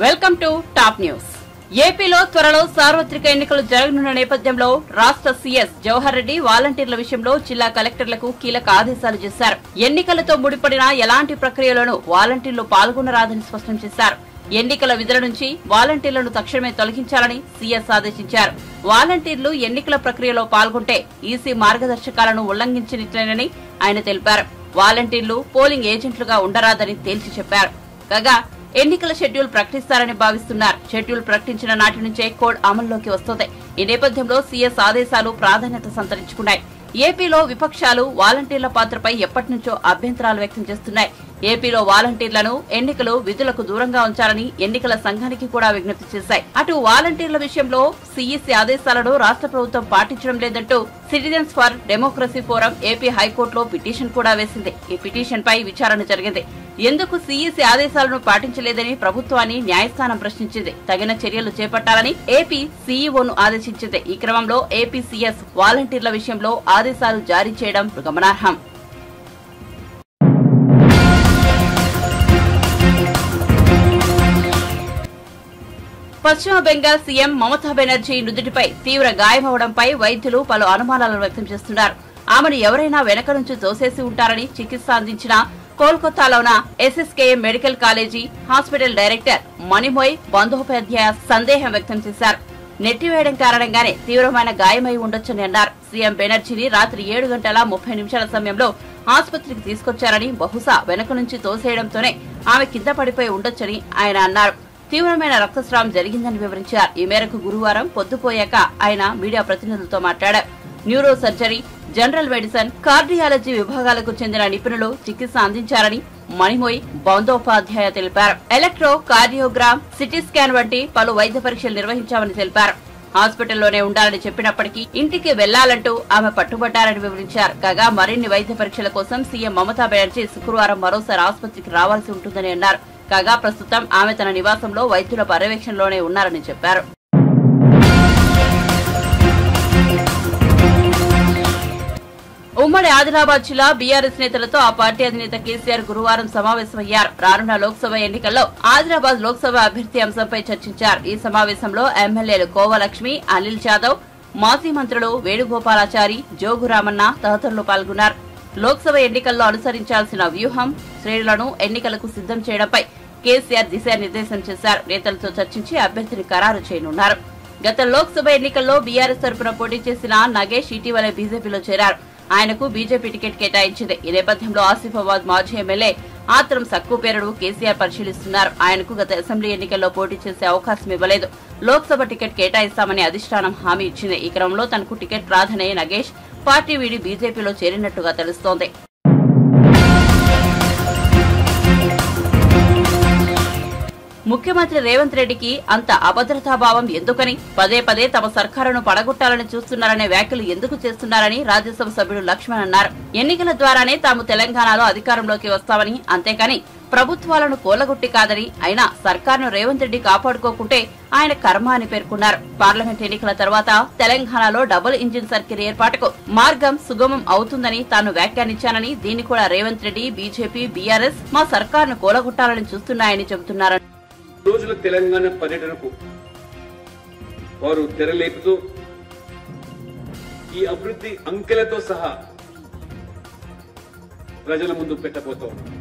Welcome to top news. ఏపీలో త్వరలో సార్వత్రిక ఎన్నికలు జరగనున్న నేపథ్యంలో రాష్ట్ర సీఎస్ జవహర్ రెడ్డి వాలంటీర్ల విషయంలో జిల్లా కలెక్టర్లకు కీలక ఆదేశాలు చేశారు. ఎన్నికలతో ముడిపడిన ఎలాంటి ప్రక్రియలోనూ వాలంటీర్లు పాల్గొనరాదని స్పష్టం చేశారు. ఎన్నికల విధుల నుంచి వాలంటీర్లను తక్షణమే తొలగించాలని సీఎస్ ఆదేశించారు. వాలంటీర్లు ఎన్నికల ప్రక్రియలో పాల్గొంటే ఈసీ మార్గదర్శకాలను ఉల్లంఘించినట్లేనని ఆయన తెలిపారు. వాలంటీర్లు పోలింగ్ ఏజెంట్లుగా ఉండరాదని తేల్చి చెప్పారు. కాగా ఎన్నికల షెడ్యూల్ ప్రకటిస్తారని భావిస్తున్నారు. షెడ్యూల్ ప్రకటించిన నాటి నుంచే కోడ్ అమల్లోకి వస్తోంది. ఈ నేపథ్యంలో సీఎస్ ఆదేశాలు ప్రాధాన్యత సంతరించుకున్నాయి. ఏపీలో విపక్షాలు వాలంటీర్ల పాత్రపై ఎప్పటి నుంచో అభ్యంతరాలు వ్యక్తం చేస్తున్నాయి. ఏపీలో వాలంటీర్లను ఎన్నికలు విధులకు దూరంగా ఉంచాలని ఎన్నికల సంఘానికి కూడా విజ్ఞప్తి చేశాయి. అటు వాలంటీర్ల విషయంలో సీఈసీ ఆదేశాలను రాష్ట్ర ప్రభుత్వం పాటించడం లేదంటూ citizens for democracy forum AP హైకోర్టులో పిటిషన్ కూడా వేసింది. ఈ పిటిషన్ పై విచారణ జరిగింది. ఎందుకు సీఈసీ ఆదేశాలను పాటించలేదని ప్రభుత్వాన్ని న్యాయస్థానం ప్రశ్నించింది. తగిన చర్యలు చేపట్టాలని ఏపీ సీఈఓను ఆదేశించింది. ఈ క్రమంలో ఏపీ సీఎస్ వాలంటీర్ల విషయంలో ఆదేశాలు జారీ చేయడం గమనార్హం. పశ్చిమ బెంగాల్ సీఎం మమతా బెనర్జీ నుదుటిపై తీవ్ర గాయమవడంపై వైద్యులు పలు అనుమానాలను వ్యక్తం చేస్తున్నారు. ఆమెను ఎవరైనా వెనక నుంచి తోసేసి ఉంటారని చికిత్స అందించిన కోల్కతాలోన SSKM medical college hospital director Manimoy Bandopadhyay సందేహం వ్యక్తం చేశారు. నెట్టివేయడం కారణంగానే తీవ్రమైన గాయమై ఉండొచ్చని అన్నారు. సీఎం బెనర్జీని రాత్రి 7:30 సమయంలో ఆసుపత్రికి తీసుకొచ్చారని, బహుశా వెనక నుంచి తోసేయడంతోనే ఆమె కింద పడిపోయి ఉండొచ్చని ఆయన అన్నారు. తీవ్రమైన రక్తస్రావం జరిగిందని వివరించారు. ఈ మేరకు గురువారం పొద్దుపోయాక ఆయన మీడియా ప్రతినిధులతో మాట్లాడారు. Neuro surgery, general medicine, cardiology విభాగాలకు చెందిన నిపుణులు చికిత్స అందించారని మణిమోయ్ బందోపాధ్యాయ తెలిపారు. ఎలక్ట్రో కార్డియోగ్రామ్, సిటీ స్కాన్ వంటి పలు వైద్య పరీక్షలు నిర్వహించామని తెలిపారు. హాస్పిటల్లోనే ఉండాలని చెప్పినప్పటికీ ఇంటికి వెళ్లాలంటూ ఆమె పట్టుబట్టారని వివరించారు. కాగా మరిన్ని వైద్య పరీక్షల కోసం సీఎం మమతా బెనర్జీ శుక్రవారం మరోసారి ఆసుపత్రికి రావాల్సి ఉంటుందని అన్నారు. కాగా ప్రస్తుతం ఆమె తన నివాసంలో వైద్యుల పర్యవేక్షణలోనే ఉన్నారని చెప్పారు. ఉమ్మడి ఆదిలాబాద్ జిల్లా బీఆర్ఎస్ నేతలతో ఆ పార్టీ అధినేత కేసీఆర్ గురువారం సమావేశమయ్యారు. రానున్న లోక్సభ ఎన్నికల్లో ఆదిలాబాద్ లోక్సభ అభ్యర్థి అంశంపై చర్చించారు. ఈ సమావేశంలో ఎమ్మెల్యేలు కోవలక్ష్మి, అనిల్ జాదవ్, మాజీ మంత్రులు వేణుగోపాలాచారి, జోగురామన్న తదితరులు పాల్గొన్నారు. లోక్సభ ఎన్నికల్లో అనుసరించాల్సిన వ్యూహం, శ్రేణులను ఎన్నికలకు సిద్దం చేయడంపై కేసీఆర్ దిశానిర్దేశం చేశారు. నేతలతో చర్చించి అభ్యర్థిని ఖరారు చేయనున్నారు. గత లోక్సభ ఎన్నికల్లో బీఆర్ఎస్ తరపున పోటీ చేసిన నగేష్ ఇటీవలే బీజేపీలో చేరారు. ఆయనకు బీజేపీ టికెట్ కేటాయించింది. ఈ నేపథ్యంలో ఆసిఫాబాద్ మాజీ ఎమ్మెల్యే ఆత్రం సక్కుపేరును కేసీఆర్ పరిశీలిస్తున్నారు. ఆయనకు గత అసెంబ్లీ ఎన్నికల్లో పోటీ చేసే అవకాశం ఇవ్వలేదు. లోక్సభ టికెట్ కేటాయిస్తామని అధిష్టానం హామీ ఇచ్చింది. ఈ క్రమంలో తనకు టికెట్ రాదనే నగేష్ పార్టీ వీడి బీజేపీలో చేరినట్టుగా తెలుస్తోంది. ముఖ్యమంత్రి రేవంత్ రెడ్డికి అంత అభద్రతాభావం ఎందుకని, పదే పదే తమ సర్కారును పడగొట్టాలని చూస్తున్నారనే వ్యాఖ్యలు ఎందుకు చేస్తున్నారని రాజ్యసభ సభ్యుడు లక్ష్మణ్ అన్నారు. ఎన్నికల ద్వారానే తాము తెలంగాణలో అధికారంలోకి వస్తామని, అంతేకాని ప్రభుత్వాలను కూలగొట్టి కాదని, అయినా సర్కారును రేవంత్ రెడ్డి కాపాడుకోకుంటే ఆయన కర్మ అని పేర్కొన్నారు. పార్లమెంట్ ఎన్నికల తర్వాత తెలంగాణలో డబుల్ ఇంజిన్ సర్కిల్ ఏర్పాటుకు మార్గం సుగమం అవుతుందని తాను వ్యాఖ్యానించానని, దీన్ని కూడా రేవంత్ రెడ్డి, బీజేపీ, బీఆర్ఎస్ మా సర్కారును కూలగొట్టాలని చూస్తున్నాయని చెబుతున్నారు. రోజుల తెలంగాణ పర్యటనకు వారు తెరలేపుతూ ఈ అభివృద్ధి అంకెలతో సహా ప్రజల ముందు పెట్టబోతూ ఉన్నారు.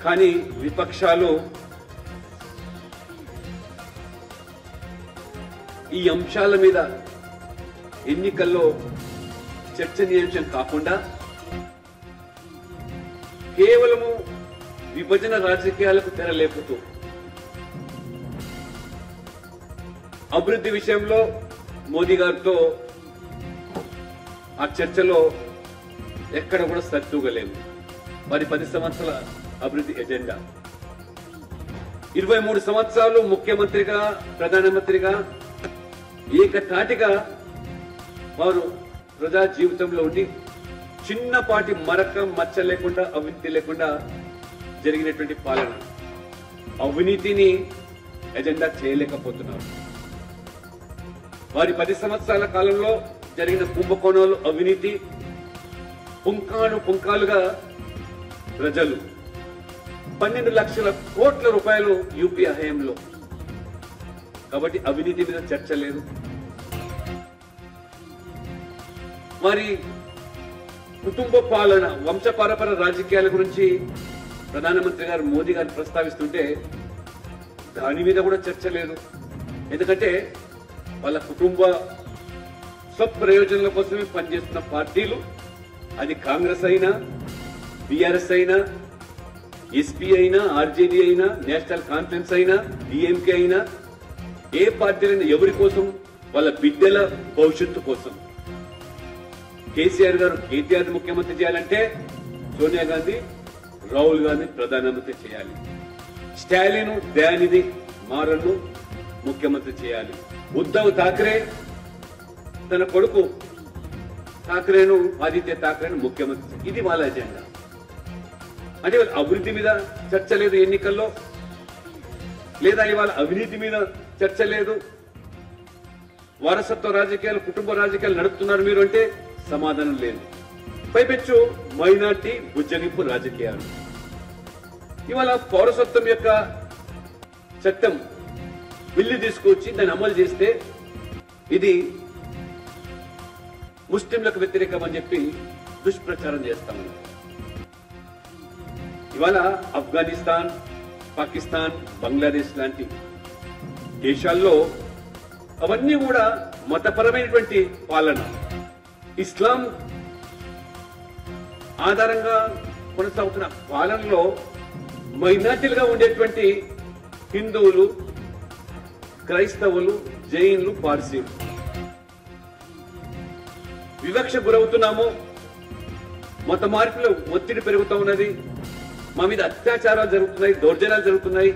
కానీ విపక్షాలు ఈ అంశాల మీద ఎన్నికల్లో చర్చనీయాంశం కాకుండా కేవలము విభజన రాజకీయాలకు తెరలేపుతూ అభివృద్ధి విషయంలో మోదీ గారితో ఆ చర్చలో ఎక్కడ కూడా సర్దుగలేము. మరి 10 సంవత్సరాల అభివృద్ధి ఎజెండా, 23 సంవత్సరాలు ముఖ్యమంత్రిగా, ప్రధానమంత్రిగా ఏకతాటిగా వారు ప్రజా జీవితంలో ఉండి చిన్నపాటి మరక మచ్చ లేకుండా, అవినీతి లేకుండా జరిగినటువంటి పాలన, అవినీతిని ఎజెండా చేయలేకపోతున్నారు. వారి 10 సంవత్సరాల కాలంలో జరిగిన కుంభకోణాలు, అవినీతి పుంకాలుగా ప్రజలు 12 లక్షల కోట్ల రూపాయలు యూపీఏ హయాంలో. కాబట్టి అవినీతి మీద చర్చ లేదు. మరి కుటుంబ పాలన, వంశపారపర రాజకీయాల గురించి ప్రధానమంత్రి గారు మోదీ గారు ప్రస్తావిస్తుంటే దాని మీద కూడా చర్చ లేదు. ఎందుకంటే వాళ్ళ కుటుంబ స్వప్రయోజనాల కోసమే పనిచేస్తున్న పార్టీలు, అది కాంగ్రెస్ అయినా, బీఆర్ఎస్ అయినా, ఎస్పీ అయినా, ఆర్జేడీ అయినా, నేషనల్ కాన్ఫరెన్స్ అయినా, డిఎంకే అయినా, ఏ పార్టీలైనా ఎవరి కోసం? వాళ్ళ బిడ్డల భవిష్యత్తు కోసం. కేసీఆర్ గారు కేటీఆర్ ముఖ్యమంత్రి చేయాలంటే సోనియా గాంధీ, రాహుల్ గాంధీ ప్రధానమంత్రి చేయాలి. స్టాలిన్, దయానిధి మారన్ను ముఖ్యమంత్రి చేయాలి. ఉద్ధవ్ ఠాక్రే తన కొడుకు ఠాక్రేను, ఆదిత్య ఠాక్రేను ముఖ్యమంత్రి. ఇది వాళ్ళ ఎజెండా. అంటే వాళ్ళ అభివృద్ధి మీద చర్చ లేదు ఎన్నికల్లో, లేదా ఇవాళ అవినీతి మీద చర్చ లేదు. వారసత్వ రాజకీయాలు, కుటుంబ రాజకీయాలు నడుపుతున్నారు మీరు అంటే సమాధానం లేదు. పైపెచ్చు మైనార్టీ బుజ్జగింపు రాజకీయాలు. ఇవాళ పౌరసత్వం యొక్క చట్టం బిల్లు తీసుకొచ్చి దాన్ని అమలు చేస్తే ఇది ముస్లింలకు వ్యతిరేకం అని చెప్పి దుష్ప్రచారం చేస్తా ఉన్నారు. ఇవాళ ఆఫ్ఘనిస్తాన్, పాకిస్తాన్, బంగ్లాదేశ్ లాంటి దేశాల్లో అవన్నీ కూడా మతపరమైనటువంటి పాలన, ఇస్లాం ఆధారంగా కొనసాగుతున్న పాలనలో మైనార్టీలుగా ఉండేటువంటి హిందువులు, క్రైస్తవులు, జైన్లు, పార్సీలు వివక్ష గురవుతున్నాము. మత మార్పులు ఒత్తిడి పెరుగుతూ ఉన్నది. మా మీద అత్యాచారాలు జరుగుతున్నాయి, దౌర్జన్యాలు జరుగుతున్నాయి.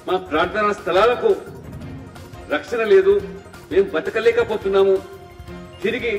మా ప్రార్థనా స్థలాలకు రక్షణ లేదు. మేము బతకలేకపోతున్నాము. తిరిగి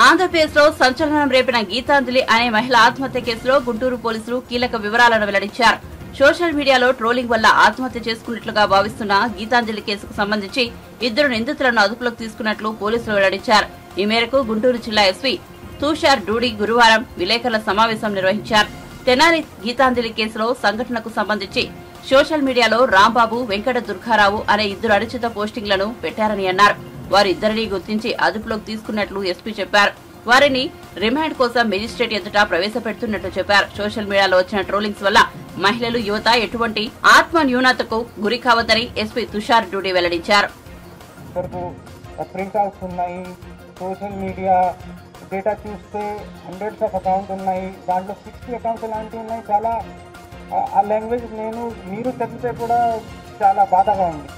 ఆంధ్రప్రదేశ్ లో సంచలనం రేపిన గీతాంజలి అనే మహిళ ఆత్మహత్య కేసులో గుంటూరు పోలీసులు కీలక వివరాలను వెల్లడించారు. సోషల్ మీడియాలో ట్రోలింగ్ వల్ల ఆత్మహత్య చేసుకున్నట్లుగా భావిస్తున్న గీతాంజలి కేసుకు సంబంధించి 2 నిందితులను అదుపులోకి తీసుకున్నట్లు పోలీసులు వెల్లడించారు. ఈ మేరకు గుంటూరు జిల్లా ఎస్పీ తుషార్ డూడి గురువారం విలేకరుల సమావేశం నిర్వహించారు. తెనాలి గీతాంజలి కేసులో సంఘటనకు సంబంధించి సోషల్ మీడియాలో రాంబాబు, వెంకట దుర్గారావు అనే 2 అనుచిత పోస్టింగ్లను పెట్టారని అన్నారు. వారిద్దరినీ గుర్తించి అదుపులోకి తీసుకున్నట్లు ఎస్పీ చెప్పారు. వారిని రిమాండ్ కోసం మెజిస్ట్రేట్ ఎదుట ప్రవేశపెడుతున్నట్లు చెప్పారు. సోషల్ మీడియాలో వచ్చిన ట్రోలింగ్స్ వల్ల మహిళలు, యువత ఎటువంటి ఆత్మ న్యూనతకు గురి కావద్దని ఎస్పీ తుషార్ డూడి వెల్లడించారు. సోషల్ మీడియా డేటా చూస్తే హండ్రెడ్స్ ఆఫ్ అకౌంట్స్ ఉన్నాయి. దాంట్లో 60 అకౌంట్స్ ఇలాంటివి ఉన్నాయి. చాలా ఆ లాంగ్వేజ్ మీరు చదివితే కూడా చాలా బాధగా ఉంది.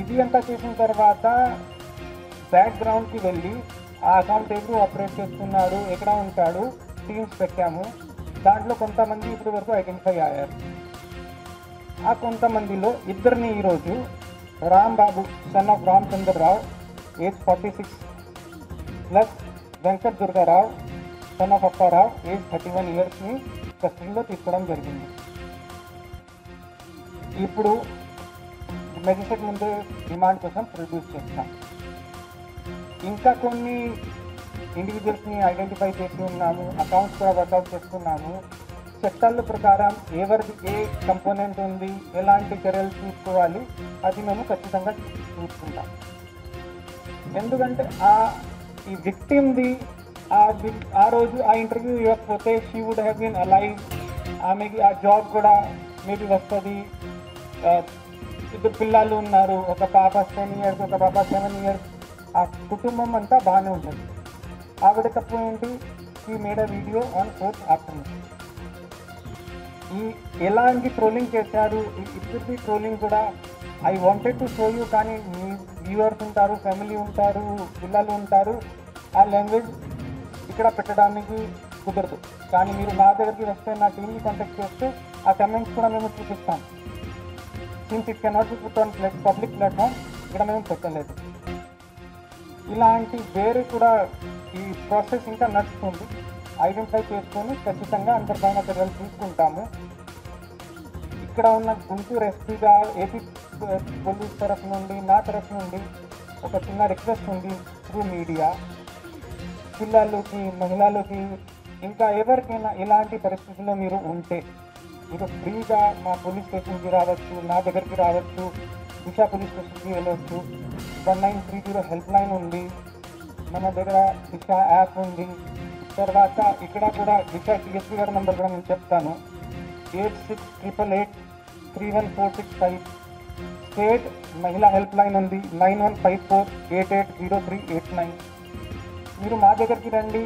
ఇది అంతా చేసిన తర్వాత బ్యాక్గ్రౌండ్కి వెళ్ళి ఆ అకౌంట్ ఎవరు ఆపరేట్ చేస్తున్నాడు, ఎక్కడ ఉంటాడు, టీమ్స్ పెట్టాము. దాంట్లో కొంతమంది ఇప్పటి వరకు ఐడెంటిఫై అయ్యారు. ఆ కొంతమందిలో 2 ఈరోజు Rambabu son of Ramachandrarao age 46 plus Venkat Durgarao son of Apparao age 31 ఇయర్స్ని కస్టడీలో తీసుకోవడం జరిగింది. ఇప్పుడు మెజిస్ట్రేట్ ముందు రిమాండ్ కోసం ప్రొడ్యూస్ చేస్తాం. ఇంకా కొన్ని ఇండివిజువల్స్ని ఐడెంటిఫై చేసి ఉన్నాము. అకౌంట్స్ కూడా వర్కౌట్ చేస్తున్నాము. చట్టాల ప్రకారం ఎవరిది ఏ కంపోనెంట్ ఉంది, ఎలాంటి చర్యలు తీసుకోవాలి, అది మేము ఖచ్చితంగా చూసుకుంటాం. ఎందుకంటే ఈ విక్టిమ్ది ఆ రోజు ఆ ఇంటర్వ్యూ ఇవ్వకపోతే she would have been alive. ఆమెకి ఆ జాబ్ కూడా మేబీ వస్తుంది. 2 పిల్లలు ఉన్నారు. ఒక పాప 10 ఇయర్స్, ఒక పాప 7 ఇయర్స్. ఆ కుటుంబం అంతా బాగానే ఉంటుంది. ఆవిడ తప్పు ఏంటి? ఈ made a video on 4th afternoon. ఎలాంటి ట్రోలింగ్ చేశారు, ఇప్పటికీ ట్రోలింగ్ కూడా I wanted to show you, కానీ మీ వ్యూవర్స్ ఉంటారు, ఫ్యామిలీ ఉంటారు, పిల్లలు ఉంటారు. ఆ లాంగ్వేజ్ ఇక్కడ పెట్టడానికి కుదరదు. కానీ మీరు నా దగ్గరికి వస్తే, నా టీమ్ని కాంటాక్ట్ చేస్తే ఆ కమెంట్స్ కూడా మేము చూపిస్తాం. Since it cannot be put on public platform, ఇక్కడ మేము పెట్టలేదు. ఇలాంటి వేరే కూడా ఈ ప్రాసెస్ ఇంకా నడుస్తుంది. ఐడెంటిఫై చేసుకొని ఖచ్చితంగా అంతర్భావన చర్యలు తీసుకుంటాము. ఇక్కడ ఉన్న గుంటూరు ఎస్పీగా ఏపీ పోలీస్ తరఫు నుండి, నా తరఫు నుండి ఒక చిన్న రిక్వెస్ట్ ఉంది త్రూ మీడియా. పిల్లలకి మహిళలకి ఇంకా ఎవరికైనా ఇలాంటి పరిస్థితుల్లో మీరు ఉంటే మీరు ఫ్రీగా మా పోలీస్ స్టేషన్కి రావచ్చు, నా దగ్గరికి రావచ్చు, దిశ పోలీస్ స్టేషన్కి వెళ్ళవచ్చు. 1930 హెల్ప్ లైన్ ఉంది, మన దగ్గర దిశ యాప్ ఉంది. తర్వాత ఇక్కడ కూడా దిశ టీఎస్పీ గారి నెంబర్ కూడా నేను చెప్తాను, 8688831465. స్టేట్ మహిళా హెల్ప్ లైన్ ఉంది, 9154880389. మీరు మా దగ్గరికి రండి.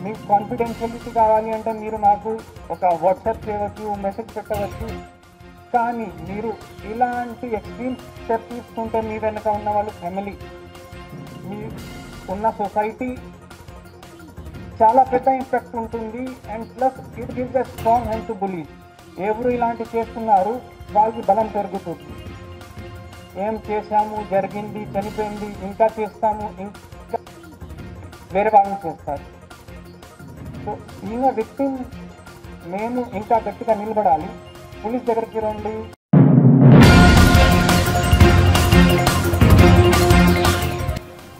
మీకు కాన్ఫిడెన్షియలిటీ కావాలి అంటే మీరు మాకు ఒక వాట్సాప్ చేయవచ్చు, మెసేజ్ పెట్టవచ్చు. కానీ మీరు ఇలాంటి ఎక్స్ట్రీమ్ స్టెప్ తీసుకుంటే మీ వెనక ఉన్న వాళ్ళు ఫ్యామిలీ, మీ ఉన్న సొసైటీ చాలా పెద్ద ఇంపాక్ట్ ఉంటుంది. And plus it gives a strong hand to bully. ఎవరు ఇలాంటి చేస్తున్నారు వాళ్ళకి బలం పెరుగుతుంది. ఏం చేశాము, జరిగింది, చనిపోయింది, ఇంకా చేస్తాము, ఇంకా వేరే వాళ్ళని చేస్తారు. సో ఈయన విక్టిమ్ మేము ఇంకా గట్టిగా నిలబడాలి. పోలీస్ దగ్గరికి రండి.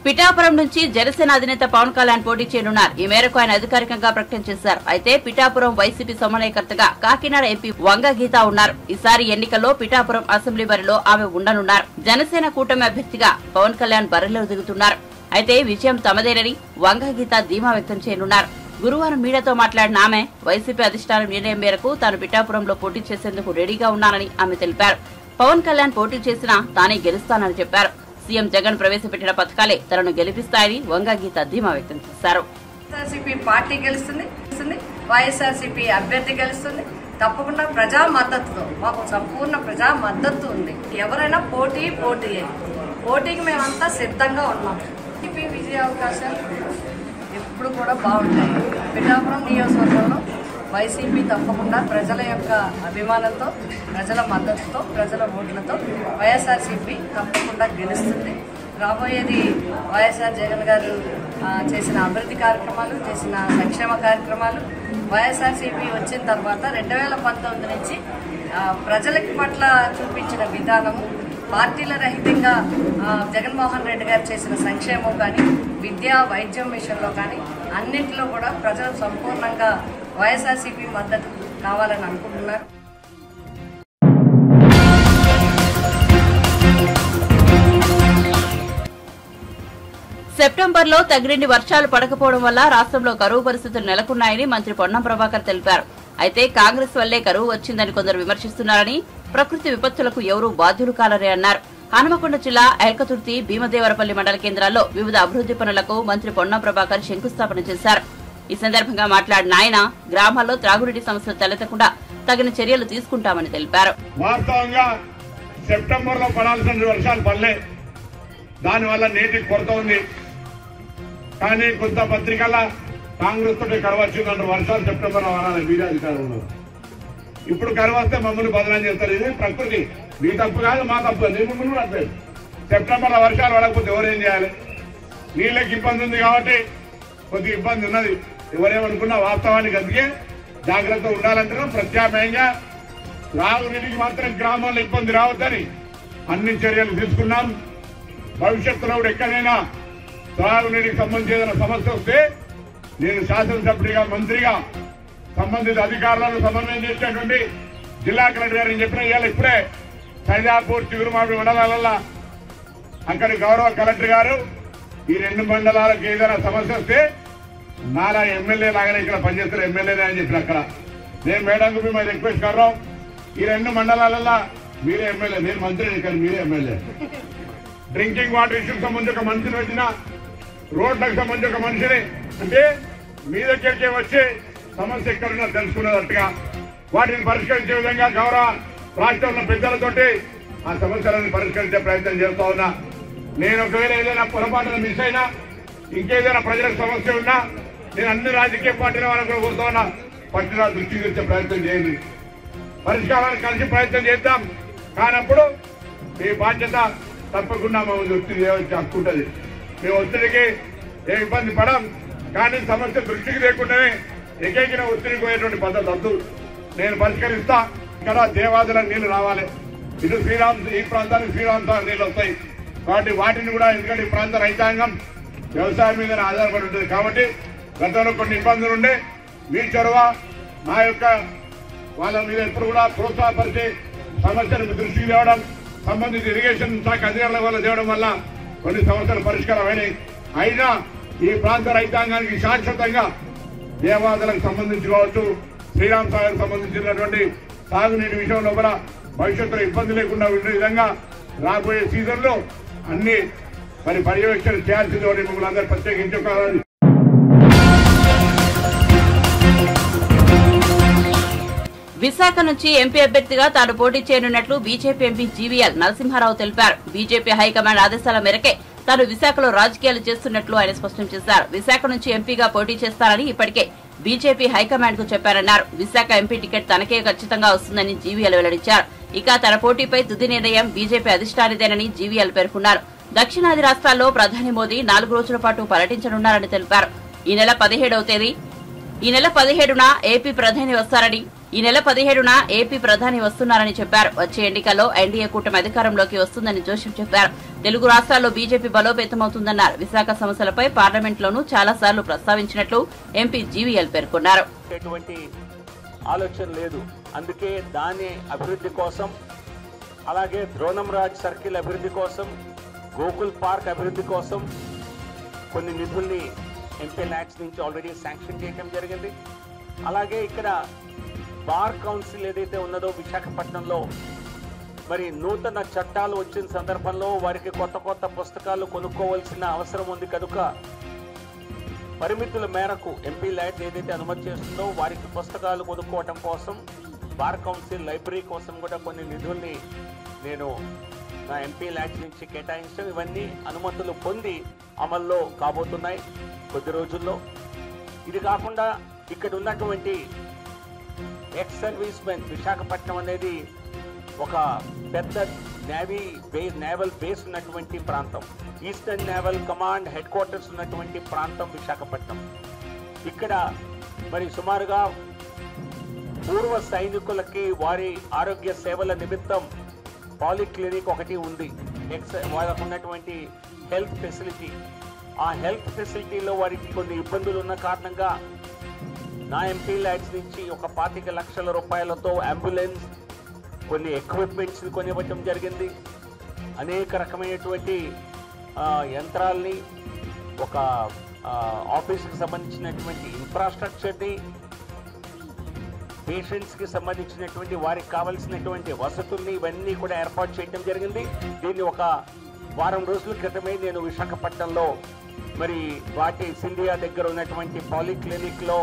పిఠాపురం నుంచి జనసేన అధినేత పవన్ కళ్యాణ్ పోటీ చేయనున్నారు. ఈ మేరకు ఆయన అధికారికంగా ప్రకటన చేశారు. అయితే పిఠాపురం వైసీపీ సమన్వయకర్తగా కాకినాడ ఎంపీ వంగ గీత ఉన్నారు. ఈసారి ఎన్నికల్లో పిఠాపురం అసెంబ్లీ బరిలో ఆమె ఉండనున్నారు. జనసేన కూటమి అభ్యర్థిగా పవన్ కళ్యాణ్ బరిలో దిగుతున్నారు. అయితే విజయం తమదేనని వంగ గీత ధీమా వ్యక్తం చేయనున్నారు. గురువారం మీడియాతో మాట్లాడిన ఆమె వైసీపీ అధిష్టానం నిర్ణయం మేరకు తాను పిఠాపురంలో పోటీ చేసేందుకు రెడీగా ఉన్నానని ఆమె తెలిపారు. పవన్ కళ్యాణ్ పోటీ చేసినా తానే గెలుస్తానని చెప్పారు. సీఎం జగన్ ప్రవేశపెట్టిన పథకాలే తనను గెలిపిస్తాయని వంగ గీత ధీమా వ్యక్తం చేశారు. వైఎస్ఆర్సీపీ పార్టీ గెలుస్తుంది, వైఎస్ఆర్సీపీ అభ్యర్థి గెలుస్తుంది. తప్పకుండా ప్రజా మద్దతుతో, మాకు సంపూర్ణ ప్రజా మద్దతు ఉంది. ఎవరైనా పోటీకి మేమంతా సిద్ధంగా ఉన్నాం. టీడీపీ విజయ అవకాశాలు ఎప్పుడు కూడా బాగుంటాయి. పిఠాపురం నియోజకవర్గంలో వైసీపీ తప్పకుండా ప్రజల యొక్క అభిమానంతో, ప్రజల మద్దతుతో, ప్రజల ఓట్లతో వైఎస్ఆర్సీపీ తప్పకుండా గెలుస్తుంది. రాబోయేది వైఎస్ఆర్ జగన్ గారు చేసిన అభివృద్ధి కార్యక్రమాలు, చేసిన సంక్షేమ కార్యక్రమాలు, వైఎస్ఆర్సీపీ వచ్చిన తర్వాత 2019 నుంచి ప్రజలకి పట్ల చూపించిన విధానము, పార్టీల రహితంగా జగన్మోహన్ రెడ్డి గారు చేసిన సంక్షేమం కానీ, విద్యా వైద్యం విషయంలో కానీ అన్నింటిలో కూడా ప్రజలు సంపూర్ణంగా వైఎస్ఆర్సీపీ మద్దతు కావాలని అనుకుంటున్నారు. సెప్టెంబర్లో తగినన్ని వర్షాలు పడకపోవడం వల్ల రాష్ట్రంలో కరువు పరిస్థితులు నెలకొన్నాయని మంత్రి పొన్నం ప్రభాకర్ తెలిపారు. అయితే కాంగ్రెస్ వల్లే కరువు వచ్చిందని కొందరు విమర్శిస్తున్నారని, ప్రకృతి విపత్తులకు ఎవరూ బాధ్యులు కాలని అన్నారు. హనుమకొండ జిల్లా ఎల్కతుర్తి, భీమదేవరపల్లి మండల కేంద్రాల్లో వివిధ అభివృద్ది పనులకు మంత్రి పొన్నం ప్రభాకర్ శంకుస్థాపన చేశారు. ఈ సందర్భంగా మాట్లాడిన ఆయన గ్రామాల్లో త్రాగునీటి సమస్యలు తలెత్తకుండా తగిన చర్యలు తీసుకుంటామని తెలిపారు. వాస్తవంగా సెప్టెంబర్లో పడాల్సిన వర్షాలు పడలే, దానివల్ల నీటికి కొరత ఉంది. కానీ కొంత పత్రికల కాంగ్రెస్ తోటి కరువు వచ్చిందంటే వర్షాలు సెప్టెంబర్లో వరాలి, మీరే అధికారంలో. ఇప్పుడు కరువు వస్తే మమ్మల్ని బదనాం చేస్తారు. ఇది ప్రకృతి, మీ తప్పు కాదు, మా తప్పు. నీ ముందు పడతాయి. సెప్టెంబర్లో వర్షాలు పడకపోతే ఎవరేం చేయాలి? నీళ్ళకి ఇబ్బంది ఉంది కాబట్టి కొద్దిగా ఇబ్బంది ఉన్నది. ఎవరేమనుకున్నా వాస్తవానికి అందుకే జాగ్రత్త ఉండాలంటున్నాం. ప్రత్యామ్నాయంగా త్రాగునీటికి మాత్రం గ్రామాల్లో ఇబ్బంది రావద్దని అన్ని చర్యలు తీసుకున్నాం. భవిష్యత్తులో ఎక్కడైనా త్రాగునీటికి సంబంధించి ఏదైనా సమస్య వస్తే నేను శాసనసభ్యుడిగా, మంత్రిగా సంబంధిత అధికారులను సమన్వయం చేసినటువంటి జిల్లా కలెక్టర్ గారు చెప్పిన ఇవాళ ఇప్పుడే సైదాపూర్, చిగురుమామిడి మండలాలలో అక్కడి గౌరవ కలెక్టర్ గారు ఈ 2 మండలాలకు ఏదైనా సమస్య వస్తే నాలా ఎమ్మెల్యే లాగానే ఇక్కడ పనిచేస్తున్న ఎమ్మెల్యేనే అని చెప్పిన అక్కడ నేను మేడంకు మేము రిక్వెస్ట్ కర్రాం. ఈ 2 మండలాలలో మీరే ఎమ్మెల్యే, నేను మంత్రిని, ఇక్కడ మీరే ఎమ్మెల్యే. డ్రింకింగ్ వాటర్ ఇష్యూకి సంబంధించి ఒక మనిషిని వచ్చిన, రోడ్లకు సంబంధించి ఒక మనిషిని, అంటే మీ దగ్గరికే వచ్చి సమస్య ఎక్కడున్నా తెలుసుకున్నట్టుగా వాటిని పరిష్కరించే విధంగా గౌరవ రాష్ట్రంలో పెద్దలతోటి ఆ సమస్యలను పరిష్కరించే ప్రయత్నం చేస్తా ఉన్నా. నేను ఒకవేళ ఏదైనా పొరపాటున మిస్ అయినా, ఇంకేదైనా ప్రజలకు సమస్య ఉన్నా నేను అన్ని రాజకీయ పార్టీల వాళ్ళకు కూడా కోరుతా ఉన్నా, పట్టిన దృష్టికి తెచ్చే ప్రయత్నం చేయండి. పరిష్కారాన్ని కలిసి ప్రయత్నం చేద్దాం. కానప్పుడు మీ బాధ్యత తప్పకుండా మమ్మల్ని ఒత్తిడి చేయవలసి హక్కు ఉంటుంది. మేము ఒత్తిడికి ఏ ఇబ్బంది పడం, కానీ సమస్య దృష్టికి లేకుండానే ఏకైకిన ఒత్తిడికి పోయేటువంటి పద్ధతి వద్దు. నేను పరిష్కరిస్తా. ఇక్కడ దేవాదుల నీళ్లు రావాలి, ఇటు ఈ ప్రాంతానికి శ్రీరామ్ సాగర్ నీళ్లు వస్తాయి కాబట్టి వాటిని కూడా, ఎందుకంటే ఈ ప్రాంత రైతాంగం వ్యవసాయం మీద ఆధారపడి ఉంటుంది. కాబట్టి గతంలో కొన్ని ఇబ్బందులు ఉండే మీ చొరవ మా యొక్క వాళ్ళ మీద ఎప్పుడు కూడా ప్రోత్సాహపరిచే సమస్యను దృష్టికి తేవడం, సంబంధిత ఇరిగేషన్ శాఖ అధికారుల వల్ల తేవడం వల్ల కొన్ని సమస్యలు పరిష్కారమైనాయి. అయినా ఈ ప్రాంత రైతాంగానికి శాశ్వతంగా దేవాదాలకు సంబంధించి కావచ్చు, శ్రీరామ్ సాగర్ సంబంధించినటువంటి సాగునీటి విషయంలో కూడా భవిష్యత్తులో ఇబ్బంది లేకుండా ఉండే విధంగా రాబోయే సీజన్ లో అన్ని మరి పర్యవేక్షణ చేయాల్సింది మిమ్మల్ని అందరూ ప్రత్యేకించుకోవాలి. విశాఖ నుంచి ఎంపీ అభ్యర్థిగా తాను పోటీ చేయనున్నట్లు బీజేపీ ఎంపీ జీవీఎల్ నరసింహారావు తెలిపారు. బీజేపీ హైకమాండ్ ఆదేశాల మేరకే తాను విశాఖలో రాజకీయాలు చేస్తున్నట్లు ఆయన స్పష్టం చేశారు. విశాఖ నుంచి ఎంపీగా పోటీ చేస్తారని ఇప్పటికే బీజేపీ హైకమాండ్ కు చెప్పారన్నారు. విశాఖ ఎంపీ టికెట్ తనకే ఖచ్చితంగా వస్తుందని జీవీఎల్ వెల్లడించారు. ఇక తన పోటీపై తుది నిర్ణయం బీజేపీ అధిష్టానిదేనని జీవీఎల్ పేర్కొన్నారు. దక్షిణాది రాష్ట్రాల్లో ప్రధాని మోదీ 4 రోజుల పాటు పర్యటించనున్నారని తెలిపారు. ఈ నెల 17న ఏపీ ప్రధాని వస్తున్నారని చెప్పారు. వచ్చే ఎన్నికల్లో ఎన్డీఏ కూటమి అధికారంలోకి వస్తుందని జోషిఫ్ చెప్పారు. తెలుగు రాష్ట్రాల్లో బీజేపీ బలోపేతమవుతుందన్నారు. విశాఖ సమస్యలపై పార్లమెంట్లోనూ చాలా సార్లు ప్రస్తావించినట్లు ఎంపీ జీవీఎల్ పేర్కొన్నారు. ఆలోచన లేదు, అందుకే దాని అభివృద్ధి కోసం, అలాగే ద్రోణంరాజ్ సర్కిల్ అభివృద్ధి కోసం, గోకుల్ పార్క్ అభివృద్ధి కోసం కొన్ని నిధుల్ని ఎంపీ ల్యాక్స్ నుంచి ఆల్రెడీ శాంక్షన్ చేయడం జరిగింది. అలాగే ఇక్కడ బార్ కౌన్సిల్ ఏదైతే ఉన్నదో విశాఖపట్నంలో మరి నూతన చట్టాలు వచ్చిన సందర్భంలో వారికి కొత్త పుస్తకాలు కొనుక్కోవాల్సిన అవసరం ఉంది కనుక పరిమితుల మేరకు ఎంపీ ల్యాడ్ ఏదైతే అనుమతి చేస్తుందో వారికి పుస్తకాలు కొనుక్కోవటం కోసం బార్ కౌన్సిల్ లైబ్రరీ కోసం కూడా కొన్ని నిధుల్ని నేను నా ఎంపీ ల్యాడ్ నుంచి కేటాయించడం, ఇవన్నీ అనుమతులు పొంది అమల్లో కాబోతున్నాయి కొద్ది రోజుల్లో. ఇది కాకుండా ఇక్కడ ఉన్నటువంటి ఎక్స్ సర్వీస్ మెన్, విశాఖపట్నం అనేది ఒక పెద్ద నేవల్ బేస్ ఉన్నటువంటి ప్రాంతం, eastern naval command head quarters ఉన్నటువంటి ప్రాంతం విశాఖపట్నం. ఇక్కడ మరి సుమారుగా పూర్వ సైనికులకి వారి ఆరోగ్య సేవల నిమిత్తం పాలిక్లినిక్ ఒకటి ఉంది. వాళ్ళకు ఉన్నటువంటి హెల్త్ ఫెసిలిటీ, ఆ హెల్త్ ఫెసిలిటీలో వారికి కొన్ని ఇబ్బందులు ఉన్న కారణంగా నా ఎంపీ ల్యాడ్స్ నుంచి ఒక 25 లక్షల రూపాయలతో అంబులెన్స్, కొన్ని ఎక్విప్మెంట్స్ కొనివ్వటం జరిగింది. అనేక రకమైనటువంటి యంత్రాల్ని, ఒక ఆఫీస్కి సంబంధించినటువంటి ఇన్ఫ్రాస్ట్రక్చర్ని, పేషెంట్స్కి సంబంధించినటువంటి వారికి కావలసినటువంటి వసతుల్ని ఇవన్నీ కూడా ఏర్పాటు చేయడం జరిగింది. దీన్ని ఒక వారం రోజుల క్రితమే నేను విశాఖపట్నంలో మరి సింధియా దగ్గర ఉన్నటువంటి పాలిక్లినిక్లో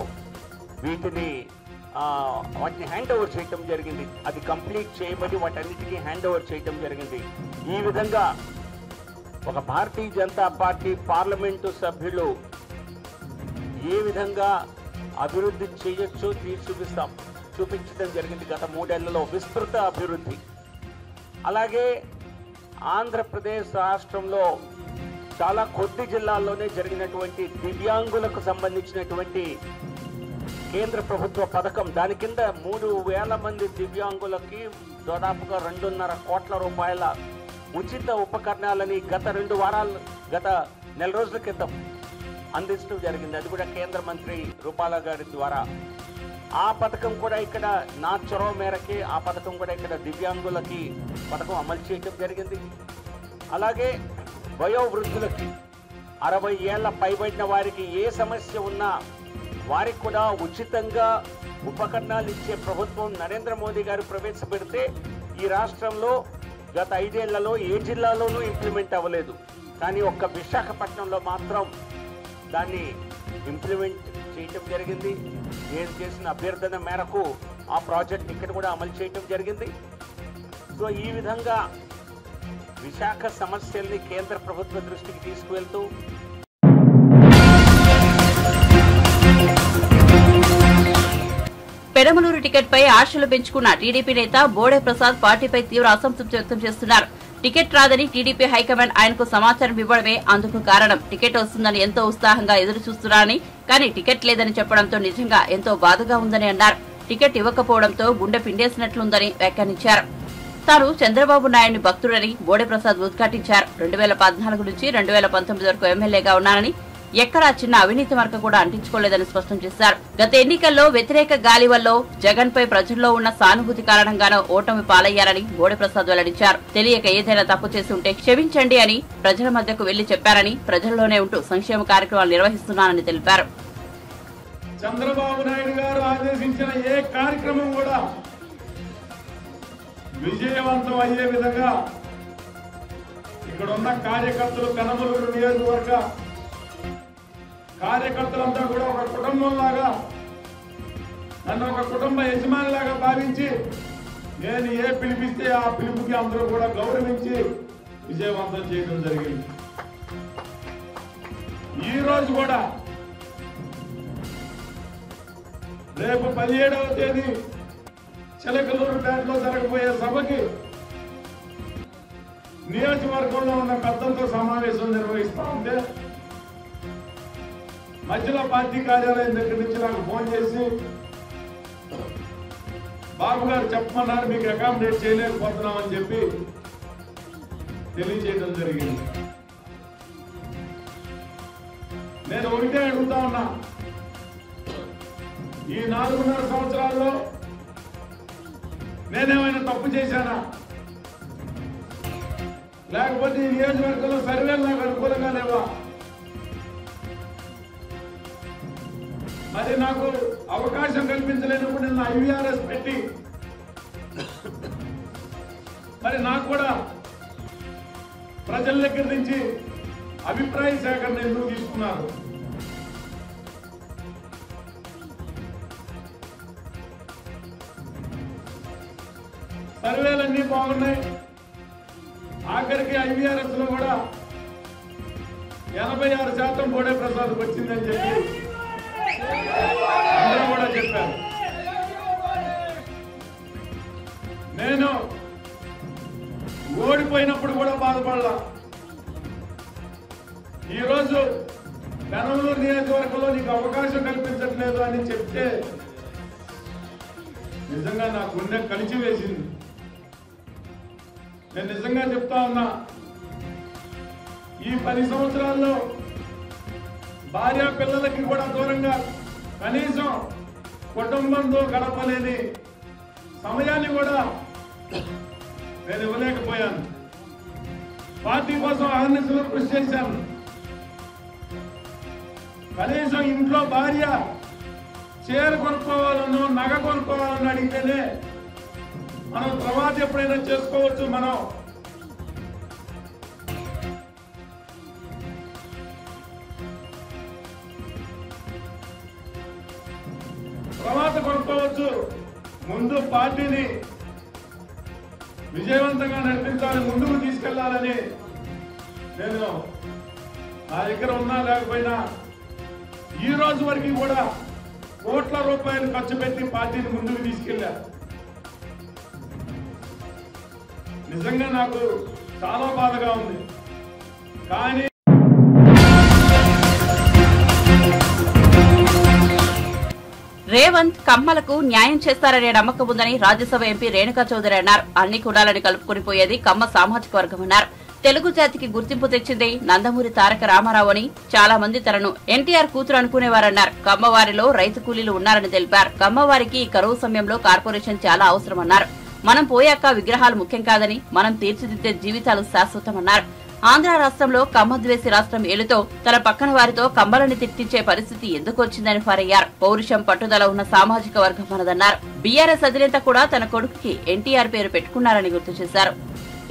వాటిని హ్యాండ్ ఓవర్ చేయటం జరిగింది. అది కంప్లీట్ చేయబడి వాటన్నిటికీ హ్యాండ్ ఓవర్ చేయటం జరిగింది. ఈ విధంగా ఒక భారతీయ జనతా పార్టీ పార్లమెంటు సభ్యులు ఏ విధంగా అభివృద్ధి చేయొచ్చో చూపించడం జరిగింది. గత 3 ఏళ్లలో విస్తృత అభివృద్ధి. అలాగే ఆంధ్రప్రదేశ్ రాష్ట్రంలో చాలా కొద్ది జిల్లాల్లోనే జరిగినటువంటి దివ్యాంగులకు సంబంధించినటువంటి కేంద్ర ప్రభుత్వ పథకం, దాని కింద 3,000 మంది దివ్యాంగులకి దాదాపుగా 2.5 కోట్ల రూపాయల ఉచిత ఉపకరణాలని గత 2 నెల రోజుల క్రితం అందించడం జరిగింది. అది కూడా కేంద్ర మంత్రి రూపాల గారి ద్వారా. ఆ పథకం కూడా ఇక్కడ నా చొరవ మేరకే ఆ పథకం కూడా ఇక్కడ దివ్యాంగులకి పథకం అమలు చేయడం జరిగింది. అలాగే వయోవృద్ధులకి 60 ఏళ్ల పైబడిన వారికి ఏ సమస్య ఉన్నా వారికి కూడా ఉచితంగా ఉపకరణాలు ఇచ్చే ప్రభుత్వం నరేంద్ర మోదీ గారు ప్రవేశపెడితే ఈ రాష్ట్రంలో గత 5 ఏళ్లలో ఏ జిల్లాలోనూ ఇంప్లిమెంట్ అవ్వలేదు. కానీ ఒక్క విశాఖపట్నంలో మాత్రం దాన్ని ఇంప్లిమెంట్ చేయటం జరిగింది. నేను చేసిన అభ్యర్థన మేరకు ఆ ప్రాజెక్ట్ ఇక్కడ కూడా అమలు చేయటం జరిగింది. సో ఈ విధంగా విశాఖ సమస్యల్ని కేంద్ర ప్రభుత్వ దృష్టికి తీసుకువెళ్తూ పెడమలూరు టికెట్పై ఆశలు పెంచుకున్న టీడీపీ నేత బోడే ప్రసాద్ పార్టీపై తీవ్ర అసంతృప్తి వ్యక్తం చేస్తున్నారు. టికెట్ రాదని టీడీపీ హైకమాండ్ ఆయనకు సమాచారం ఇవ్వడమే అందుకు కారణం. టికెట్ వస్తుందని ఎంతో ఉత్సాహంగా ఎదురు చూస్తున్నారని, కానీ టికెట్ లేదని చెప్పడంతో నిజంగా ఎంతో బాధగా ఉందని అన్నారు. టికెట్ ఇవ్వకపోవడంతో గుండె పిండేసినట్లుందని వ్యాఖ్యానించారు. తాను చంద్రబాబు నాయుడిని భక్తుడని బోడెప్రసాద్ ఉద్ఘాటించారు. 2014 నుంచి 2019 వరకు ఎమ్మెల్యేగా ఉన్నానని ఎక్కడా చిన్న అవినీతి మరక కూడా అంటించుకోలేదని స్పష్టం చేశారు. గత ఎన్నికల్లో వ్యతిరేక గాలి వల్ల జగన్ పై ప్రజల్లో ఉన్న సానుభూతి కారణంగానూ ఓటమి పాలయ్యారని బోడెప్రసాద్ వెల్లడించారు. తెలియక ఏదైనా తప్పు చేసి ఉంటే క్షమించండి అని ప్రజల మధ్యకు వెళ్లి చెప్పారని, ప్రజల్లోనే ఉంటూ సంక్షేమ కార్యక్రమాలు నిర్వహిస్తున్నానని తెలిపారు. చంద్రబాబు నాయుడు గారు ఆదేశించిన ఏ కార్యక్రమం కూడా విజయవంతం అయ్యే విధంగా ఇక్కడ ఉన్న కార్యకర్తలు, కనమలూరు నియోజకవర్గ కార్యకర్తలంతా కూడా ఒక కుటుంబంలాగా, నన్ను ఒక కుటుంబ యజమానిలాగా భావించి నేను ఏ పిలిపిస్తే ఆ పిలుపుకి అందరూ కూడా గౌరవించి విజయవంతం చేయడం జరిగింది. ఈ రోజు కూడా రేపు 17వ తేదీ చిలకలూరుపేటలో జరగబోయే సభకి నియోజకవర్గంలో ఉన్న పెద్దలతో సమావేశం నిర్వహిస్తా ఉంటే మధ్యలో పార్టీ కార్యాలయం దగ్గర నుంచి నాకు ఫోన్ చేసి బాబు గారు చెప్పమన్నారు, మీకు అకామిడేట్ చేయలేకపోతున్నామని చెప్పి తెలియజేయడం జరిగింది. నేను ఒకటే అడుగుతా ఉన్నా, ఈ 4.5 సంవత్సరాల్లో నేనేమైనా తప్పు చేశానా? లేకపోతే ఈ నియోజకవర్గంలో సర్వేలు నాకు అనుకూలంగా లేవా? మరి నాకు అవకాశం కల్పించలేనప్పుడు నిన్న ఐవీఆర్ఎస్ పెట్టి మరి నాకు కూడా ప్రజల దగ్గర నుంచి అభిప్రాయ సేకరణ ఎందుకు తీసుకున్నారు? సర్వేలన్నీ బాగున్నాయి. ఆఖరికి ఐవీఆర్ఎస్ లో కూడా 86% బోడెప్రసాద్ వచ్చిందని చెప్పి అందరూ కూడా చెప్పారు. నేను ఓడిపోయినప్పుడు కూడా బాధపడలా. ఈరోజు కనమలూరు నియోజకవర్గంలో నీకు అవకాశం కల్పించట్లేదు అని చెప్తే నిజంగా నా గుండె కలిసి వేసింది. నేను నిజంగా చెప్తా ఉన్నా, ఈ 10 సంవత్సరాల్లో భార్య పిల్లలకి కూడా దూరంగా కనీసం కుటుంబంతో గడపలేని సమయాన్ని కూడా నేను ఇవ్వలేకపోయాను. పార్టీ కోసం అహర్నిశలు కృషి చేశాను. కనీసం ఇంట్లో భార్య చీర కొనుక్కోవాలనో నగ కొనుక్కోవాలని అడిగితేనే మనం తర్వాత ఎప్పుడైనా చేసుకోవచ్చు. మనం తర్వాత కొనుక్కోవచ్చు. ముందు పార్టీని విజయవంతంగా నడిపించాలి, ముందుకు తీసుకెళ్లాలని నేను నా దగ్గర ఉన్నా లేకపోయినా ఈ రోజు వరకు కూడా కోట్ల రూపాయలు ఖర్చు పెట్టి పార్టీని ముందుకు తీసుకెళ్లారు. నిజంగా నాకు చాలా బాధగా ఉంది. కానీ రేవంత్ కమ్మలకు న్యాయం చేస్తారనే నమ్మకం ఉందని రాజ్యసభ ఎంపీ రేణుకా చౌదరి అన్నారు. అన్ని కులాలను కలుపుకుని పోయేది కమ్మ సామాజిక వర్గం అన్నారు. తెలుగు జాతికి గుర్తింపు తెచ్చింది నందమూరి తారక రామారావు అని చాలా మంది తనను ఎన్టీఆర్ కూతురు అనుకునేవారన్నారు. కమ్మవారిలో రైతు కూలీలు ఉన్నారని తెలిపారు. కమ్మవారికి కరువు సమయంలో కార్పొరేషన్ చాలా అవసరమన్నారు. మనం పోయాక విగ్రహాలు ముఖ్యం కాదని, మనం తీర్చిదిద్దే జీవితాలు శాశ్వతమన్నారు. ఆంధ్ర రాష్ట్రంలో కమ్మద్వేసి రాష్ట్రం ఏలుతో తన పక్కన వారితో కమ్మలని తిట్టించే పరిస్థితి ఎందుకు వచ్చిందని ఫరయ్యారు. పౌరుషం పట్టుదల ఉన్న సామాజిక వర్గం మనదన్నారు. బీఆర్ఎస్ అధినేత కూడా తన కొడుకుకి ఎన్టీఆర్ పేరు పెట్టుకున్నారని గుర్తు చేశారు.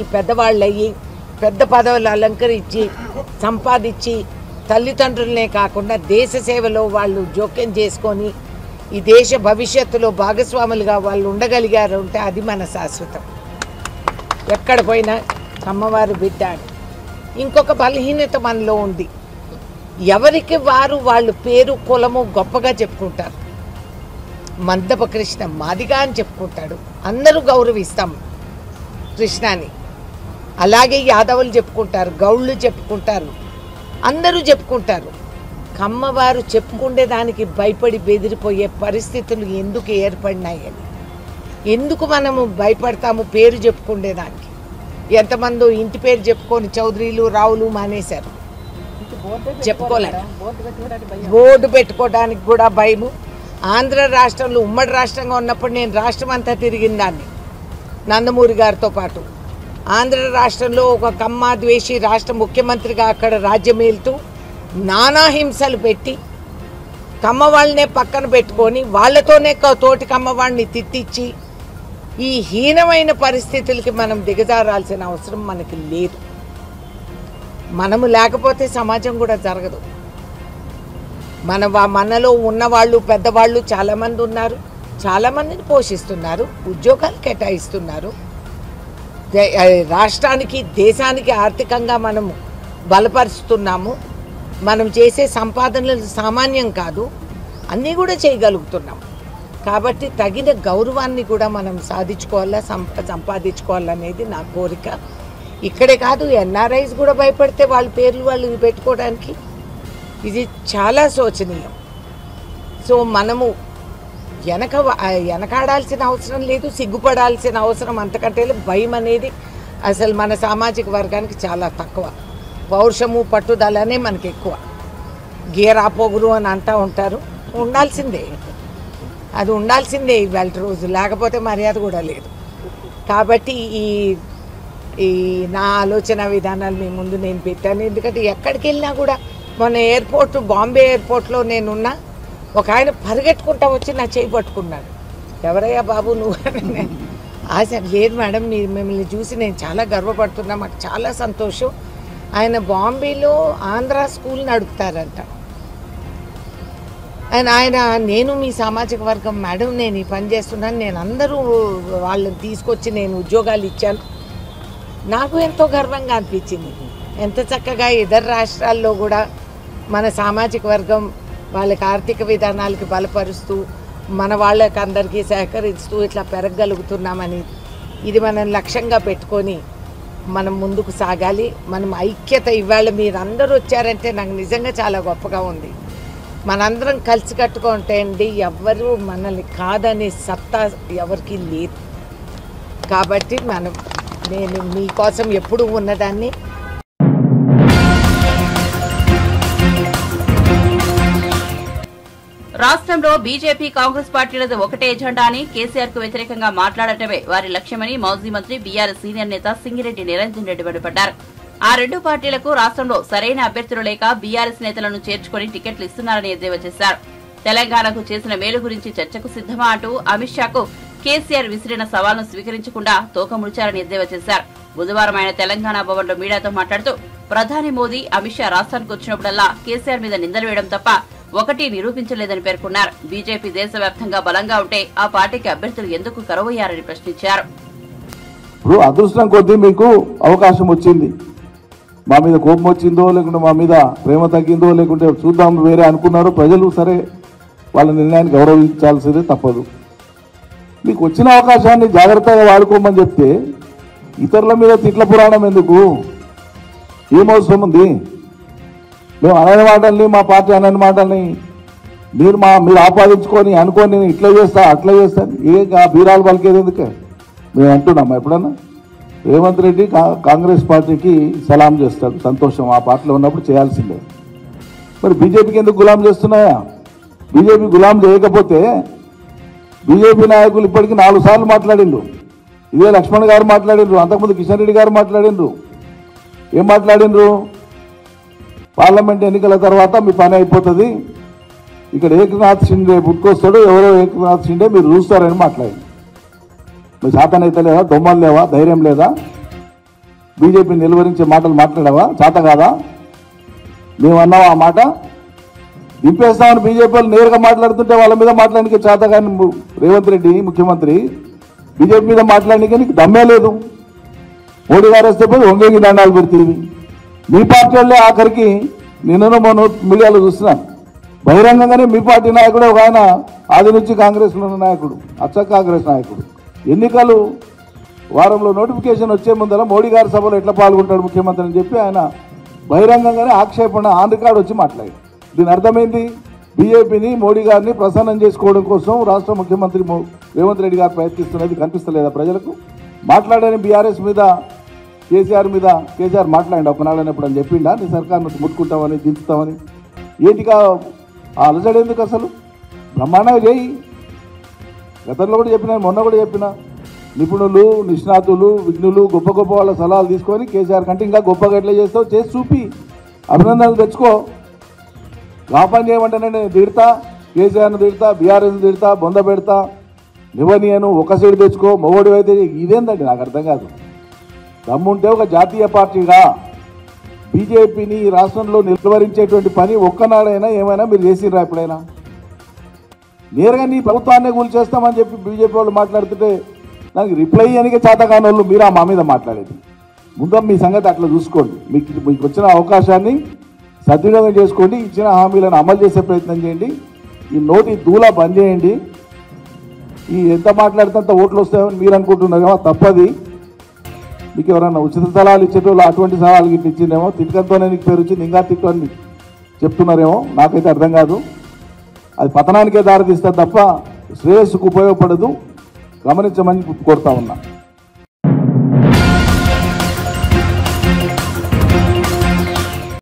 ఈ పెద్దవాళ్ళయ్యి పెద్ద పదవులు అలంకరించి సంపాదించి తల్లిదండ్రులనే కాకుండా దేశ సేవలో వాళ్ళు జోక్యం చేసుకొని ఈ దేశ భవిష్యత్తులో భాగస్వాములుగా వాళ్ళు ఉండగలిగారు అంటే అది మన శాశ్వతం. ఎక్కడ పోయినా కమ్మవారు బిడ్డాడు. ఇంకొక బలహీనత మనలో ఉంది. ఎవరికి వారు వాళ్ళు పేరు కులము గొప్పగా చెప్పుకుంటారు. మందప కృష్ణ మాదిగా అని చెప్పుకుంటాడు. అందరూ గౌరవిస్తాం కృష్ణాని. అలాగే యాదవులు చెప్పుకుంటారు, గౌళ్ళు చెప్పుకుంటారు, అందరూ చెప్పుకుంటారు. కమ్మవారు చెప్పుకునే దానికి భయపడి బెదిరిపోయే పరిస్థితులు ఎందుకు ఏర్పడినాయని ఎందుకు మనము భయపడతాము పేరు చెప్పుకునేదానికి? ఎంతమందో ఇంటి పేరు చెప్పుకొని చౌదరీలు రావులు మానేశారు, చెప్పుకోలేరు. బోర్డు పెట్టుకోవడానికి కూడా భయము. ఆంధ్ర రాష్ట్రంలో ఉమ్మడి రాష్ట్రంగా ఉన్నప్పుడు నేను రాష్ట్రం అంతా తిరిగిన దాన్ని నందమూరి గారితో పాటు. ఆంధ్ర రాష్ట్రంలో ఒక కమ్మ ద్వేషి రాష్ట్ర ముఖ్యమంత్రిగా అక్కడ రాజ్యమేలుతూ నానా హింసలు పెట్టి కమ్మ వాళ్ళనే పక్కన పెట్టుకొని వాళ్ళతోనే తోటి కమ్మవాడిని తిట్టించి ఈ హీనమైన పరిస్థితులకి మనం దిగజారాల్సిన అవసరం మనకి లేదు. మనము లేకపోతే సమాజం కూడా జరగదు. మనలో ఉన్నవాళ్ళు పెద్దవాళ్ళు చాలామంది ఉన్నారు, చాలామందిని పోషిస్తున్నారు, ఉద్యోగాలు కేటాయిస్తున్నారు. రాష్ట్రానికి దేశానికి ఆర్థికంగా మనము బలపరుస్తున్నాము. మనం చేసే సంపాదనలు సామాన్యం కాదు, అన్నీ కూడా చేయగలుగుతున్నాము. కాబట్టి తగిన గౌరవాన్ని కూడా మనం సాధించుకోవాలా, సంపాదించుకోవాలనేది నా కోరిక. ఇక్కడే కాదు, ఎన్ఆర్ఐస్ కూడా భయపడితే వాళ్ళ పేర్లు వాళ్ళు పెట్టుకోవడానికి ఇది చాలా శోచనీయం. సో మనము వెనకాడాల్సిన అవసరం లేదు, సిగ్గుపడాల్సిన అవసరం అంతకంటే భయం అనేది అసలు మన సామాజిక వర్గానికి చాలా తక్కువ. పౌరుషము పట్టుదలనే మనకి ఎక్కువ. గేరా పొగురు అని అంటూ ఉంటారు, ఉండాల్సిందే, అది ఉండాల్సిందే ఇవాళ రోజు, లేకపోతే మర్యాద కూడా లేదు. కాబట్టి ఈ నా ఆలోచన విధానాలు మీ ముందు నేను పెట్టాను. ఎందుకంటే ఎక్కడికి వెళ్ళినా కూడా, మొన్న ఎయిర్పోర్ట్ బాంబే ఎయిర్పోర్ట్లో నేనున్నా, ఒక ఆయన పరిగెట్టుకుంటా వచ్చి నా చేయి పట్టుకున్నాడు. ఎవరయ్యా బాబు నువ్వు? ఆశ లేదు మేడం, మిమ్మల్ని చూసి నేను చాలా గర్వపడుతున్నా, మాకు చాలా సంతోషం. ఆయన బాంబేలో ఆంధ్ర స్కూల్ నడుపుతారంట. ఆయన నేను మీ సామాజిక వర్గం మేడం, నేను ఈ పని చేస్తున్నాను, నేను అందరూ వాళ్ళని తీసుకొచ్చి నేను ఉద్యోగాలు ఇచ్చాను. నాకు ఎంతో గర్వంగా అనిపించింది. ఎంత చక్కగా ఇతర రాష్ట్రాల్లో కూడా మన సామాజిక వర్గం వాళ్ళకి ఆర్థిక విధానాలకి బలపరుస్తూ మన వాళ్ళకి అందరికీ సహకరిస్తూ ఇట్లా పెరగగలుగుతున్నామని, ఇది మనం లక్ష్యంగా పెట్టుకొని మనం ముందుకు సాగాలి. మనం ఐక్యత, ఇవాళ మీరందరూ వచ్చారంటే నాకు నిజంగా చాలా గొప్పగా ఉంది. మనందరం కలిసి కట్టుకుంటే అండి ఎవరు మనల్ని కాదనే సత్తా ఎవరికి లేదు. కాబట్టి నేను మీకోసం ఎప్పుడూ ఉన్నదాన్ని. రాష్ట్రంలో బీజేపీ కాంగ్రెస్ పార్టీలది ఒకటే ఎజెండా అని, కేసీఆర్ కు వ్యతిరేకంగా మాట్లాడటమే వారి లక్ష్యమని మాజీ మంత్రి బీఆర్ఎస్ సీనియర్ నేత సింగిరెడ్డి నిరంజన్ రెడ్డి మండిపడ్డారు. ఆ రెండు పార్టీలకు రాష్ట్రంలో సరైన అభ్యర్థులు లేక బీఆర్ఎస్ నేతలను చేర్చుకుని టికెట్లు ఇస్తున్నారని ఎద్దేవా చేశారు. తెలంగాణకు చేసిన మేలు గురించి చర్చకు సిద్దమా అంటూ అమిత్ షాకు కేసీఆర్ విసిరిన సవాల్ను స్వీకరించకుండా తోక ముడిచారని ఎద్దేవా చేశారు. బుధవారం ఆయన తెలంగాణ భవన్లో మీడియాతో మాట్లాడుతూ, ప్రధాని మోదీ అమిత్ షా రాష్ట్రానికి వచ్చినప్పుడల్లా కేసీఆర్ మీద నిందలు వేయడం తప్ప ఒకటి నిరూపించలేదని పేర్కొన్నారు. బీజేపీ దేశవ్యాప్తంగా బలంగా ఉంటే ఆ పార్టీకి అభ్యర్థులు ఎందుకు కరువయ్యారని ప్రశ్నించారు. ఇప్పుడు అదృష్టం కొద్దీ మీకు అవకాశం వచ్చింది. మా మీద కోపం వచ్చిందో లేకుంటే మా మీద ప్రేమ తగ్గిందో లేకుంటే చూద్దాం వేరే అనుకున్నారో ప్రజలు, సరే వాళ్ళ నిర్ణయాన్ని గౌరవించాల్సిందే, తప్పదు. మీకు వచ్చిన అవకాశాన్ని జాగ్రత్తగా వాడుకోమని చెప్తే ఇతరుల మీద తిట్ల పురాణం ఎందుకు? ఏమవసరం ఉంది? మేము అనని మాటల్ని, మా పార్టీ అనని మాటల్ని మీరు ఆపాదించుకొని అనుకొని నేను ఇట్లా చేస్తా అట్లా చేస్తాను బీరాలు పలికేది ఎందుకే? మేము అంటున్నామా ఎప్పుడన్నా? రేవంత్ రెడ్డి కాంగ్రెస్ పార్టీకి సలాం చేస్తాడు, సంతోషం, ఆ పార్టీలో ఉన్నప్పుడు చేయాల్సిందే. మరి బీజేపీకి ఎందుకు గులాం చేస్తున్నాయా? బీజేపీ గులాం చేయకపోతే బీజేపీ నాయకులు ఇప్పటికీ 4 సార్లు మాట్లాడిండ్రు. ఇదే లక్ష్మణ్ గారు మాట్లాడిండ్రు, అంతకుముందు కిషన్ రెడ్డి గారు మాట్లాడిండ్రు. ఏం మాట్లాడిండ్రు? పార్లమెంట్ ఎన్నికల తర్వాత మీ పని అయిపోతుంది, ఇక్కడ ఏకనాథ్ షిండే పుట్టుకొస్తాడు, ఎవరో ఏకనాథ్ షిండే మీరు చూస్తారని మాట్లాడింది. మీ శాతనైతే లేదా? దొమ్మలు లేవా? ధైర్యం లేదా? బీజేపీ నిలువరించే మాటలు మాట్లాడావా? చేత కాదా? మేమన్నావా ఆ మాట? దింపేస్తామని బీజేపీ వాళ్ళు నేరుగా మాట్లాడుతుంటే వాళ్ళ మీద మాట్లాడానికి చేత కానీ రేవంత్ రెడ్డి ముఖ్యమంత్రి బీజేపీ మీద మాట్లాడడానికి నీకు దమ్మే లేదు. మోడీ గారు వస్తే పోయి ఒంగేకి దండాలు పెడుతుంది. మీ పార్టీ వాళ్ళే ఆఖరికి నిన్న మొన్న మీడియాలో చూస్తున్నాను, బహిరంగంగానే మీ పార్టీ నాయకుడు ఒక ఆయన ఆది నుంచి కాంగ్రెస్లో ఉన్న నాయకుడు, అచ్చ కాంగ్రెస్ నాయకుడు, ఎన్నికలు వారంలో నోటిఫికేషన్ వచ్చే ముందర మోడీ గారి సభలో ఎట్లా పాల్గొంటాడు ముఖ్యమంత్రి అని చెప్పి ఆయన బహిరంగంగానే ఆక్షేపణ ఆన్ రికార్డు వచ్చి మాట్లాడాడు. దీని అర్థమైంది, బీజేపీని మోడీ గారిని ప్రసన్నం చేసుకోవడం కోసం రాష్ట్ర ముఖ్యమంత్రి రేవంత్ రెడ్డి గారు ప్రయత్నిస్తున్నది కనిపిస్తలేదా ప్రజలకు? మాట్లాడని బీఆర్ఎస్ మీద కేసీఆర్ మాట్లాడి ఒకనాడనప్పుడు అని చెప్పిండా నీ సర్కార్ను ముట్టుకుంటామని దించుతామని? ఏంటిగా ఆ అలజడి ఎందుకు? అసలు బ్రహ్మాండంగా చేయి. గతంలో కూడా చెప్పిన, మొన్న కూడా చెప్పిన, నిపుణులు, నిష్ణాతులు, విఘ్నులు, గొప్ప గొప్ప వాళ్ళ సలహాలు తీసుకొని కేసీఆర్ కంటే ఇంకా గొప్పగా ఎట్లా చేస్తావు చేసి చూపి అభినందనలు తెచ్చుకో. ఆ పని చేయమంటేనే నేను తిడతా, కేసీఆర్ను తిడతా, బీఆర్ఎస్ను తిడతా, బొంద పెడతా, నివనియను, ఒక సైడ్ తెచ్చుకో, మొగోడు అయితే ఇదేందండి నాకు అర్థం కాదు. దమ్ముంటే ఒక జాతీయ పార్టీగా బీజేపీని ఈ రాష్ట్రంలో నిలువరించేటువంటి పని ఒక్కనాడైనా ఏమైనా మీరు చేసిర్రా ఎప్పుడైనా? నేరుగా నీ ప్రభుత్వాన్నే కూల్చేస్తామని చెప్పి బీజేపీ వాళ్ళు మాట్లాడుతుంటే దానికి రిప్లై అనికే చేతకాని వాళ్ళు మీరా మా మీద మాట్లాడేది. ముందు మీ సంగతి అట్లా చూసుకోండి. మీకు వచ్చిన అవకాశాన్ని సద్వినియోగం చేసుకోండి. ఇచ్చిన హామీలను అమలు చేసే ప్రయత్నం చేయండి. ఈ నోటి దూల బంద్ చేయండి. ఈ ఎంత మాట్లాడితే అంత ఓట్లు వస్తాయని మీరు అనుకుంటున్నారేమో, తప్పది. మీకు ఎవరన్నా ఉచిత సలహాలు ఇచ్చేటోళ్ళు అటువంటి సలహాలు గిట్ల ఇచ్చిందేమో, తిట్టకంతోనే నీకు పేరు వచ్చింది ఇంకా తిట్టు అని చెప్తున్నారేమో, నాకైతే అర్థం కాదు. అది పతనానికే దారితీస్తుంది తప్ప శ్రేయస్సుకు ఉపయోగపడదు. గమనించమని కోరుతా ఉన్నా.